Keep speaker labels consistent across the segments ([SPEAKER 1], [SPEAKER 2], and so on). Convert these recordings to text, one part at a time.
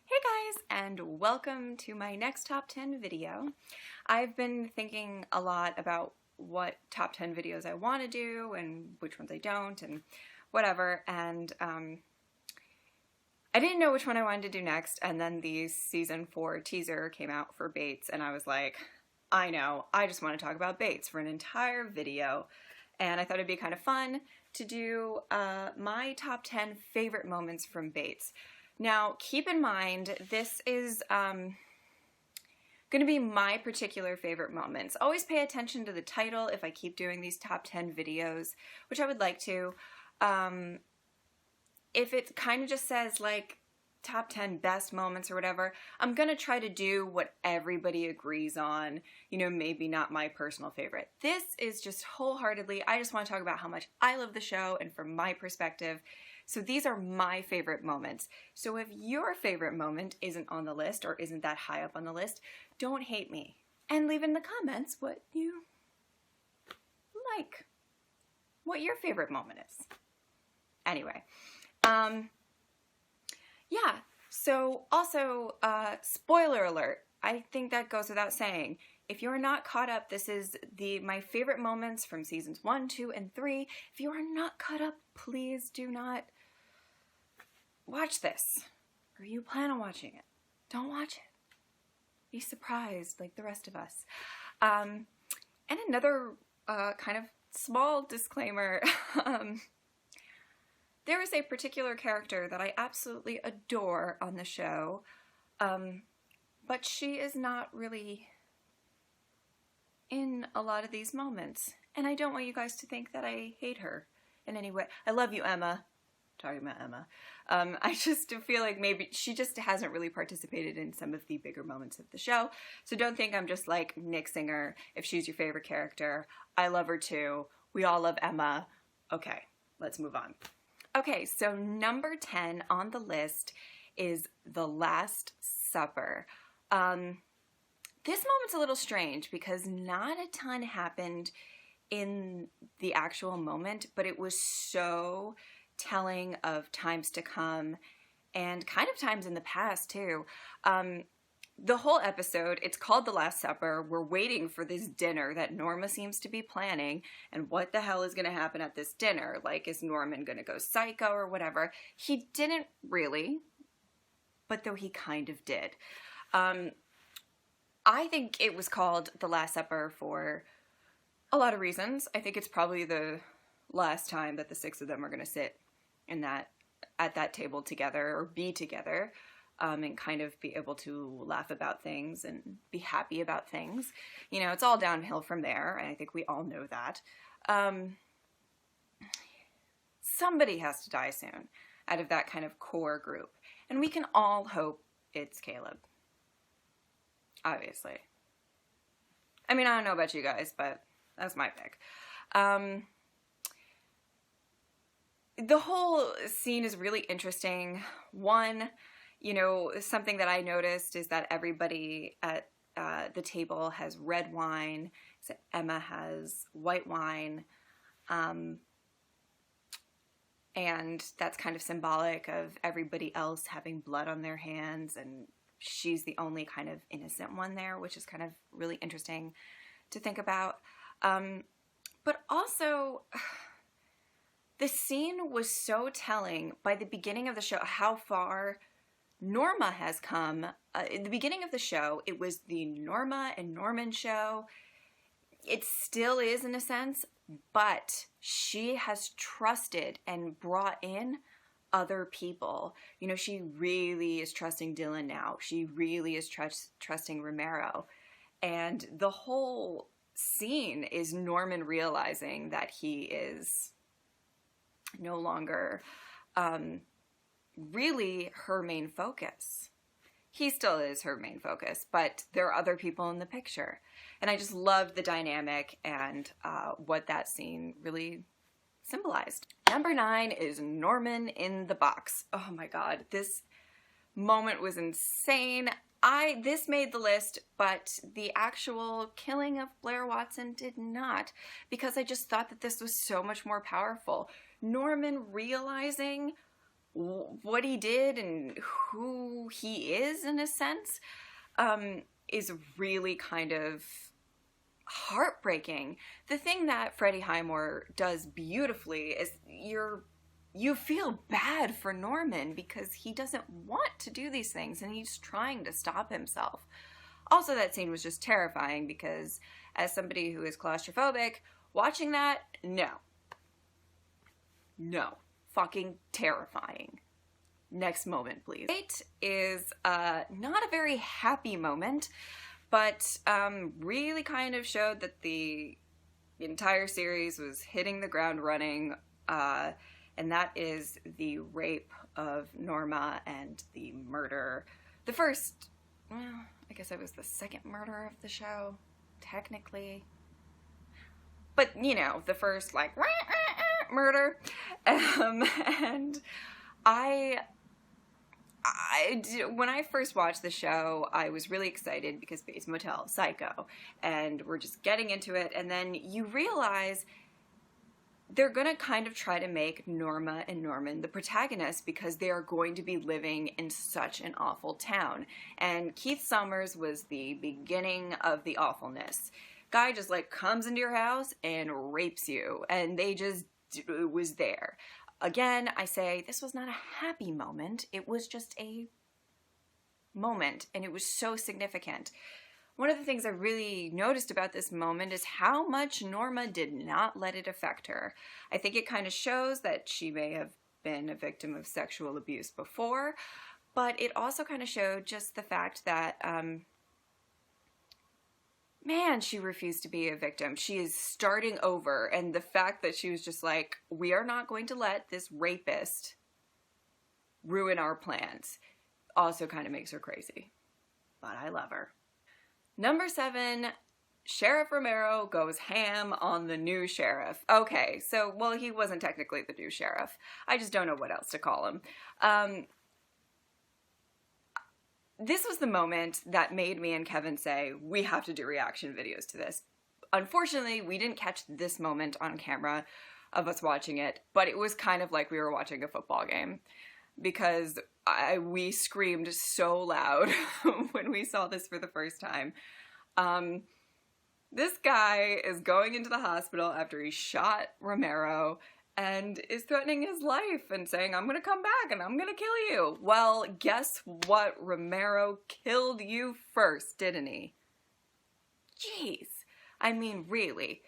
[SPEAKER 1] Hey guys, and welcome to my next top 10 video. I've been thinking a lot about what top 10 videos I want to do and which ones I don't and whatever, and I didn't know which one I wanted to do next, and then the season 4 teaser came out for Bates, and I was like, I know, I just want to talk about Bates for an entire video, and I thought it'd be kind of fun to do my top 10 favorite moments from Bates. Now, keep in mind, this is going to be my particular favorite moments. Always pay attention to the title if I keep doing these top 10 videos, which I would like to. If it kind of just says, like, top 10 best moments or whatever, I'm going to try to do what everybody agrees on, you know, maybe not my personal favorite. This is just wholeheartedly, I just want to talk about how much I love the show and from my perspective. So these are my favorite moments. So if your favorite moment isn't on the list or isn't that high up on the list, don't hate me. And leave in the comments what you like, what your favorite moment is. Anyway, yeah, so also, spoiler alert, I think that goes without saying. If you're not caught up, this is my favorite moments from seasons 1, 2, and 3. If you are not caught up, please do not watch this, or you plan on watching it. Don't watch it. Be surprised like the rest of us. And another kind of small disclaimer, there is a particular character that I absolutely adore on the show, but she is not really in a lot of these moments, and I don't want you guys to think that I hate her in any way. I love you, Emma. Talking about Emma. I just feel like maybe she just hasn't really participated in some of the bigger moments of the show, so don't think I'm just like nixing her if she's your favorite character. I love her too. We all love Emma. Okay, let's move on. Okay, so number 10 on the list is The Last Supper. This moment's a little strange because not a ton happened in the actual moment, but it was so telling of times to come and kind of times in the past too. The whole episode, it's called The Last Supper. We're waiting for this dinner that Norma seems to be planning, and what the hell is going to happen at this dinner? Like, is Norman going to go psycho or whatever? He didn't really, but though he kind of did. I think it was called The Last Supper for a lot of reasons. I think it's probably the last time that the 6 of them are going to sit at that table together or be together. And kind of be able to laugh about things and be happy about things. You know, it's all downhill from there, and I think we all know that. Somebody has to die soon out of that kind of core group, and we can all hope it's Caleb. Obviously. I mean, I don't know about you guys, but that's my pick. The whole scene is really interesting. One, you know, something that I noticed is that everybody at the table has red wine. So Emma has white wine. And that's kind of symbolic of everybody else having blood on their hands, and she's the only kind of innocent one there, which is kind of really interesting to think about. But also, the scene was so telling by the beginning of the show how far Norma has come. In the beginning of the show, it was the Norma and Norman show. It still is in a sense, but she has trusted and brought in other people. You know, she really is trusting Dillon now. She really is trusting Romero. And the whole scene is Norman realizing that he is no longer really her main focus. He still is her main focus, but there are other people in the picture. And I just loved the dynamic and what that scene really symbolized. Number 9 is Norman in the box. Oh my God, this moment was insane. This made the list, but the actual killing of Blair Watson did not, because I just thought that this was so much more powerful. Norman realizing what he did and who he is, in a sense, is really kind of heartbreaking. The thing that Freddie Highmore does beautifully is you feel bad for Norman because he doesn't want to do these things and he's trying to stop himself. Also, that scene was just terrifying because as somebody who is claustrophobic, watching that, no. Fucking terrifying. Next moment, please. It is not a very happy moment, but really kind of showed that the entire series was hitting the ground running, and that is the rape of Norma and the murder. The first, well, I guess it was the second murder of the show, technically. But, you know, the first, like, murder. And when I first watched the show, I was really excited because Bates Motel, Psycho, and we're just getting into it, and then you realize they're going to kind of try to make Norma and Norman the protagonists because they are going to be living in such an awful town. And Keith Summers was the beginning of the awfulness. Guy just, like, comes into your house and rapes you, and they just was there. Again, I say this was not a happy moment. It was just a moment, and it was so significant. One of the things I really noticed about this moment is how much Norma did not let it affect her. I think it kind of shows that she may have been a victim of sexual abuse before, but it also kind of showed just the fact that man, she refused to be a victim. She is starting over, and the fact that she was just like, we are not going to let this rapist ruin our plans, also kind of makes her crazy. But I love her. Number 7, Sheriff Romero goes ham on the new sheriff. Okay, so, well, he wasn't technically the new sheriff. I just don't know what else to call him. This was the moment that made me and Kevin say, we have to do reaction videos to this. Unfortunately, we didn't catch this moment on camera of us watching it, but it was kind of like we were watching a football game because we screamed so loud when we saw this for the first time. This guy is going into the hospital after he shot Romero and is threatening his life and saying, I'm gonna come back and I'm gonna kill you. Well, guess what? Romero killed you first, didn't he? Jeez. I mean, really.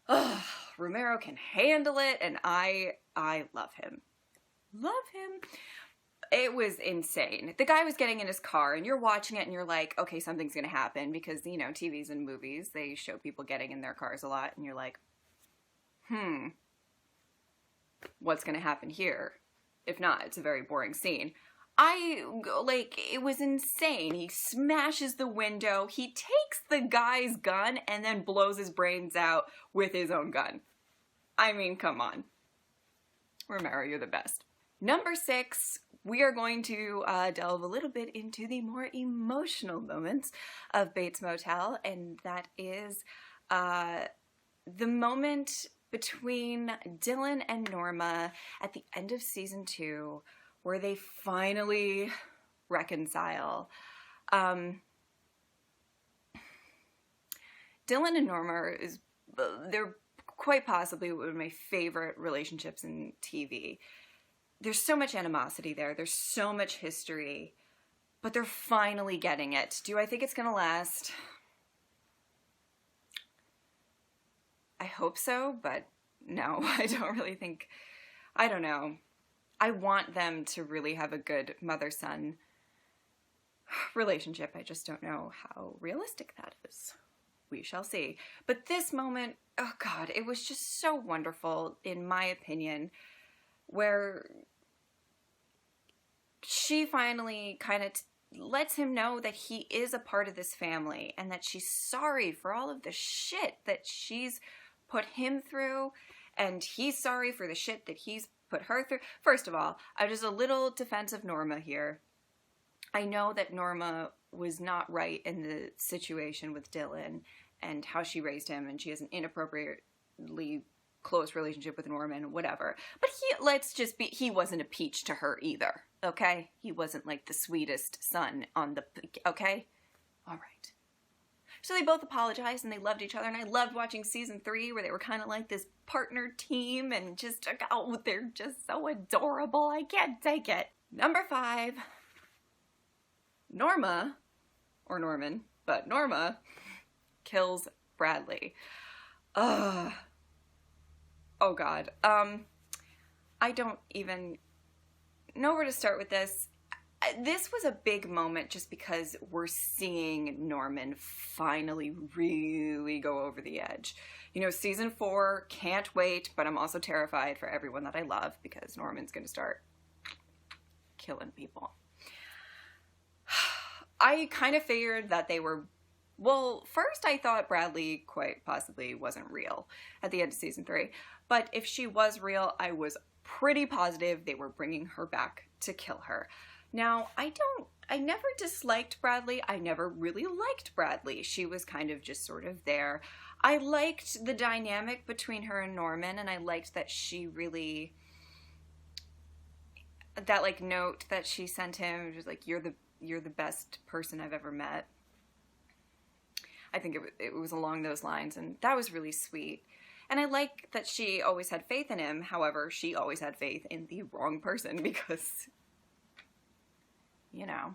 [SPEAKER 1] Ugh, Romero can handle it, and I love him. Love him. It was insane. The guy was getting in his car, and you're watching it, and you're like, okay, something's gonna happen, because, you know, TVs and movies, they show people getting in their cars a lot, and you're like, what's gonna happen here? If not, it's a very boring scene. It was insane. He smashes the window, he takes the guy's gun, and then blows his brains out with his own gun. I mean, come on. Romero, you're the best. Number 6, we are going to delve a little bit into the more emotional moments of Bates Motel, and that is the moment between Dillon and Norma at the end of season 2, where they finally reconcile. Dillon and Norma they're quite possibly one of my favorite relationships in TV. There's so much animosity there. There's so much history, but they're finally getting it. Do I think it's gonna last? I hope so, but no, I don't really think, I don't know. I want them to really have a good mother-son relationship. I just don't know how realistic that is. We shall see. But this moment, oh God, it was just so wonderful, in my opinion, where she finally kind of lets him know that he is a part of this family and that she's sorry for all of the shit that she's put him through, and he's sorry for the shit that he's put her through. First of all, I'm just a little defense of Norma here. I know that Norma was not right in the situation with Dillon and how she raised him, and she has an inappropriately close relationship with Norman, whatever. But he wasn't a peach to her either, okay? He wasn't like the sweetest son on the, okay? All right. So they both apologized and they loved each other, and I loved watching season 3 where they were kind of like this partner team and just, oh, they're just so adorable. I can't take it. Number 5, Norma, or Norman, but Norma kills Bradley. Oh God. I don't even know where to start with this. This was a big moment just because we're seeing Norman finally really go over the edge. You know, season 4, can't wait, but I'm also terrified for everyone that I love because Norman's going to start killing people. I kind of figured that they were, well, first I thought Bradley quite possibly wasn't real at the end of season 3, but if she was real, I was pretty positive they were bringing her back to kill her. Now, I never disliked Bradley. I never really liked Bradley. She was kind of just sort of there. I liked the dynamic between her and Norman, and I liked that she really, that like note that she sent him, just like, you're the best person I've ever met. I think it was along those lines, and that was really sweet. And I like that she always had faith in him. However, she always had faith in the wrong person because, you know,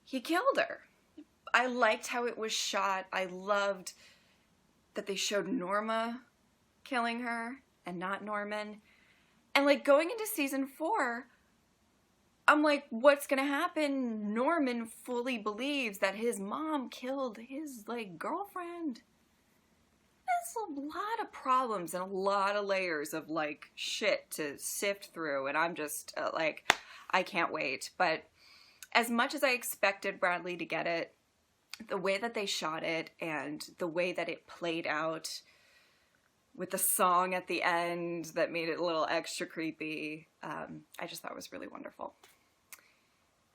[SPEAKER 1] he killed her. I liked how it was shot. I loved that they showed Norma killing her and not Norman. And like going into season 4, I'm like, what's gonna happen? Norman fully believes that his mom killed his like girlfriend. There's a lot of problems and a lot of layers of like shit to sift through, and I'm just like, I can't wait. But as much as I expected Bradley to get it, the way that they shot it and the way that it played out with the song at the end that made it a little extra creepy, I just thought was really wonderful.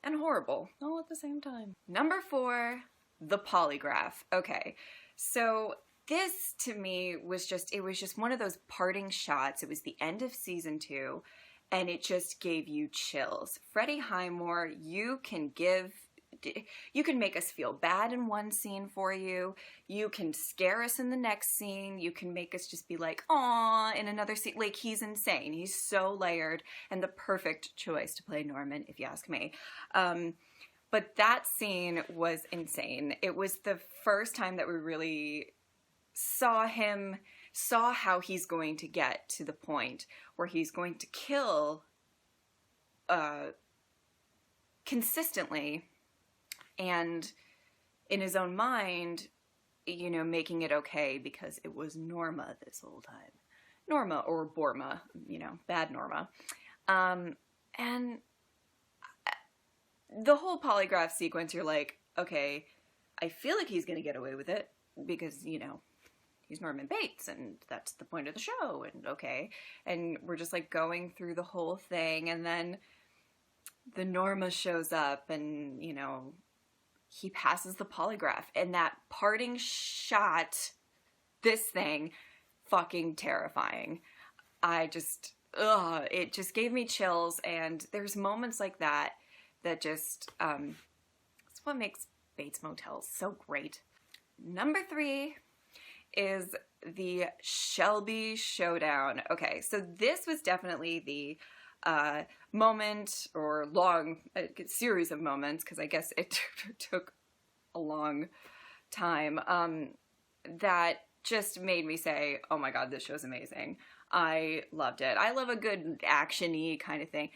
[SPEAKER 1] And horrible, all at the same time. Number 4, the polygraph. Okay, so this to me was just, it was just one of those parting shots. It was the end of season 2, and it just gave you chills. Freddie Highmore, you can make us feel bad in one scene for you. You can scare us in the next scene. You can make us just be like, aw, in another scene. Like, he's insane. He's so layered and the perfect choice to play Norman, if you ask me. But that scene was insane. It was the first time that we really saw how he's going to get to the point where he's going to kill consistently, and in his own mind, you know, making it okay because it was Norma this whole time. Norma, or Borma, you know, bad Norma. And the whole polygraph sequence, you're like, okay, I feel like he's going to get away with it because, you know, he's Norman Bates, and that's the point of the show, and okay. And we're just, like, going through the whole thing, and then the Norma shows up, and, you know, he passes the polygraph, and that parting shot, this thing, fucking terrifying. I just, it just gave me chills, and there's moments like that that just, it's what makes Bates Motel so great. Number 3 is the Shelby Showdown. Okay, so this was definitely the moment, or long series of moments, because I guess it took a long time, that just made me say, oh my god, this show's amazing. I loved it. I love a good action-y kind of thing.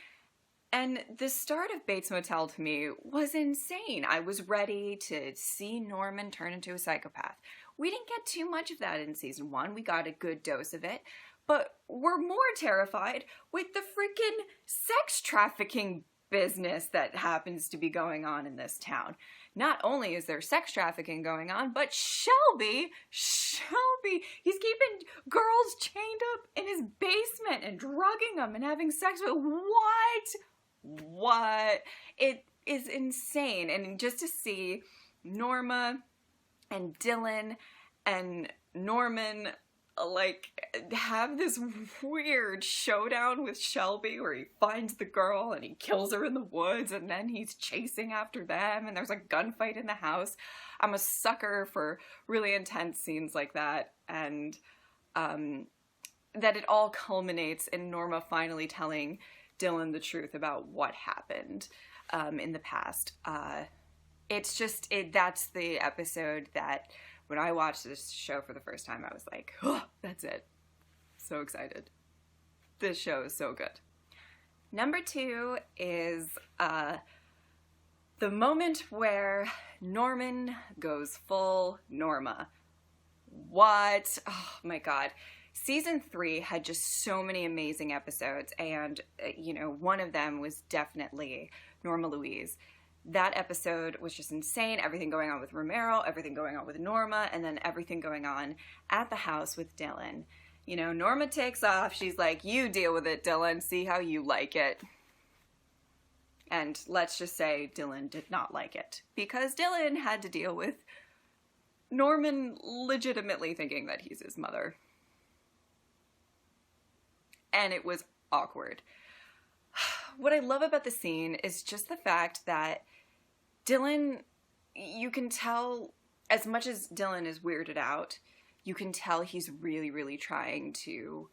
[SPEAKER 1] And the start of Bates Motel to me was insane. I was ready to see Norman turn into a psychopath. We didn't get too much of that in season 1. We got a good dose of it. But we're more terrified with the freaking sex trafficking business that happens to be going on in this town. Not only is there sex trafficking going on, but Shelby, he's keeping girls chained up in his basement and drugging them and having sex with, what? It is insane. And just to see Norma and Dillon and Norman like, have this weird showdown with Shelby where he finds the girl and he kills her in the woods, and then he's chasing after them, and there's a gunfight in the house. I'm a sucker for really intense scenes like that, and that it all culminates in Norma finally telling Dillon the truth about what happened in the past. It's just, that's the episode that when I watched this show for the first time, I was like, oh, that's it. So excited. This show is so good. Number 2 is the moment where Norman goes full Norma. What? Oh my God. Season 3 had just so many amazing episodes, and, you know, one of them was definitely Norma Louise. That episode was just insane. Everything going on with Romero, everything going on with Norma, and then everything going on at the house with Dillon. You know, Norma takes off. She's like, you deal with it, Dillon. See how you like it. And let's just say Dillon did not like it, because Dillon had to deal with Norman legitimately thinking that he's his mother. And it was awkward. What I love about the scene is just the fact that Dillon, you can tell, as much as Dillon is weirded out, you can tell he's really, really trying to,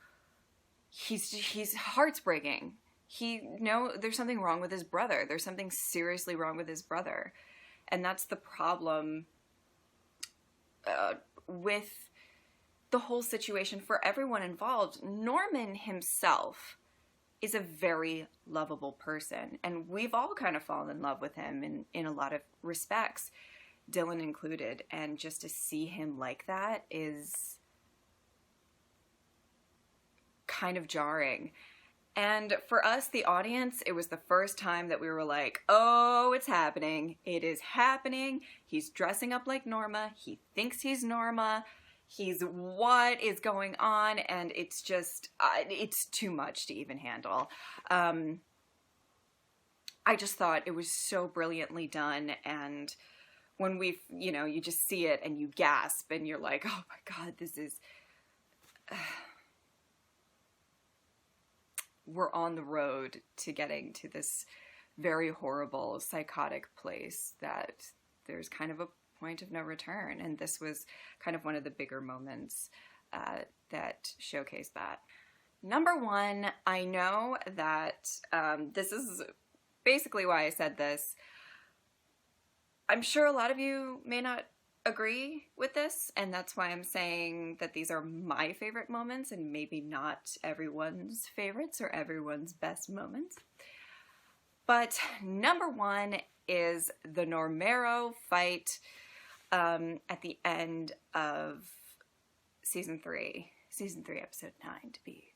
[SPEAKER 1] he's heart's breaking. There's something wrong with his brother. There's something seriously wrong with his brother. And that's the problem with the whole situation for everyone involved. Norman himself is a very lovable person, and we've all kind of fallen in love with him in a lot of respects, Dillon included, and just to see him like that is kind of jarring. And for us, the audience, it was the first time that we were like, oh, it's happening. It is happening. He's dressing up like Norma. He thinks he's Norma. What is going on? And it's just, it's too much to even handle. I just thought it was so brilliantly done. And when you just see it and you gasp and you're like, oh my God, this is, we're on the road to getting to this very horrible, psychotic place that there's kind of a point of no return. And this was kind of one of the bigger moments that showcased that. Number 1, I know that this is basically why I said this. I'm sure a lot of you may not agree with this, and that's why I'm saying that these are my favorite moments and maybe not everyone's favorites or everyone's best moments. But number 1 is the Romero fight at the end of season 3, episode 9 to be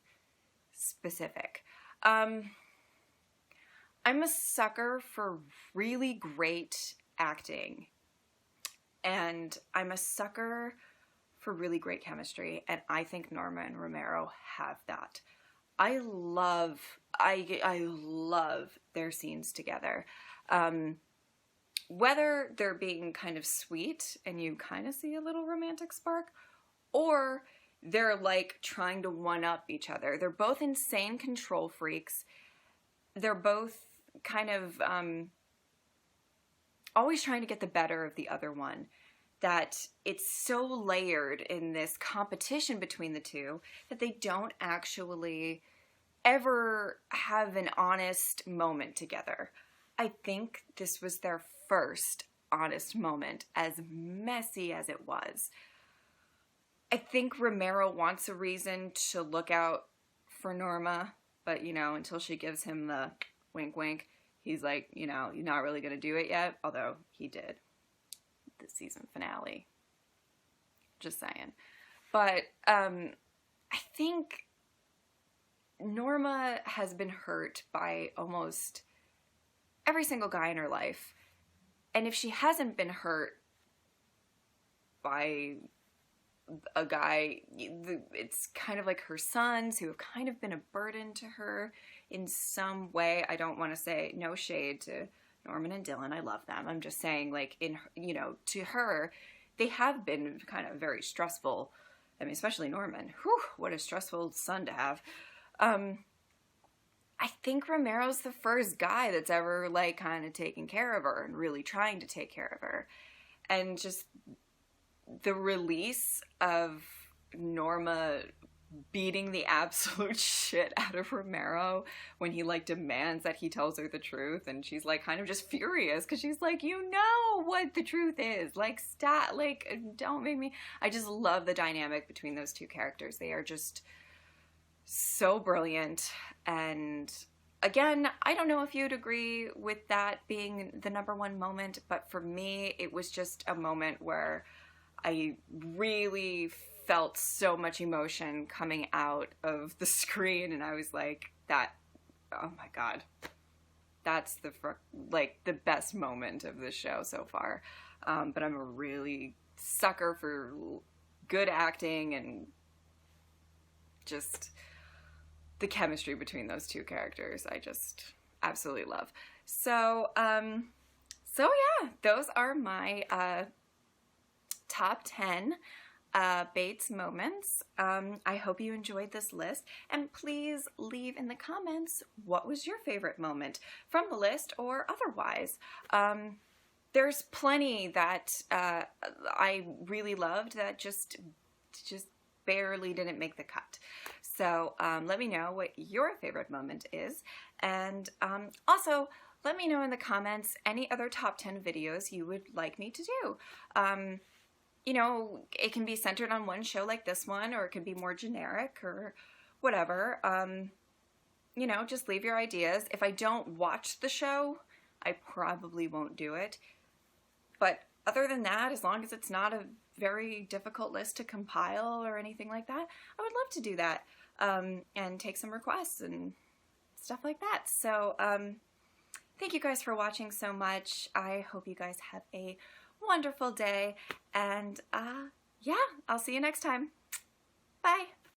[SPEAKER 1] specific. I'm a sucker for really great acting, and I'm a sucker for really great chemistry, and I think Norma and Romero have that. I love their scenes together. Whether they're being kind of sweet and you kind of see a little romantic spark, or they're like trying to one-up each other. They're both insane control freaks. They're both kind of always trying to get the better of the other one. That it's so layered in this competition between the two that they don't actually ever have an honest moment together. I think this was their first honest moment, as messy as it was. I think Romero wants a reason to look out for Norma, but, until she gives him the wink wink, he's like, you're not really going to do it yet, although he did the season finale. Just saying. But I think Norma has been hurt by almost every single guy in her life. And if she hasn't been hurt by a guy, it's kind of like her sons who have kind of been a burden to her in some way. I don't want to say no shade to Norman and Dillon. I love them. I'm just saying, like, to her, they have been kind of very stressful I mean, especially Norman. Whew, what a stressful son to have. I think Romero's the first guy that's ever, like, kind of taken care of her and really trying to take care of her. And just the release of Norma beating the absolute shit out of Romero when he, like, demands that he tells her the truth, and she's, like, kind of just furious because she's like, you know what the truth is, like, stop, like, don't make me. I just love the dynamic between those two characters. They are just so brilliant. And again, I don't know if you'd agree with that being the #1 moment, but for me, it was just a moment where I really felt so much emotion coming out of the screen, and I was like, that, oh my God, that's the best moment of the show so far. But I'm a really sucker for good acting and just the chemistry between those two characters. I just absolutely love. So yeah, those are my top 10 Bates moments. I hope you enjoyed this list, and please leave in the comments what was your favorite moment from the list or otherwise. There's plenty that I really loved that just barely didn't make the cut. So let me know what your favorite moment is, and also let me know in the comments any other top 10 videos you would like me to do. You know, it can be centered on one show like this one, or it could be more generic or whatever. You know, just leave your ideas. If I don't watch the show, I probably won't do it. But other than that, as long as it's not a very difficult list to compile or anything like that, I would love to do that, and take some requests and stuff like that. So thank you guys for watching so much. I hope you guys have a wonderful day, and yeah, I'll see you next time. Bye.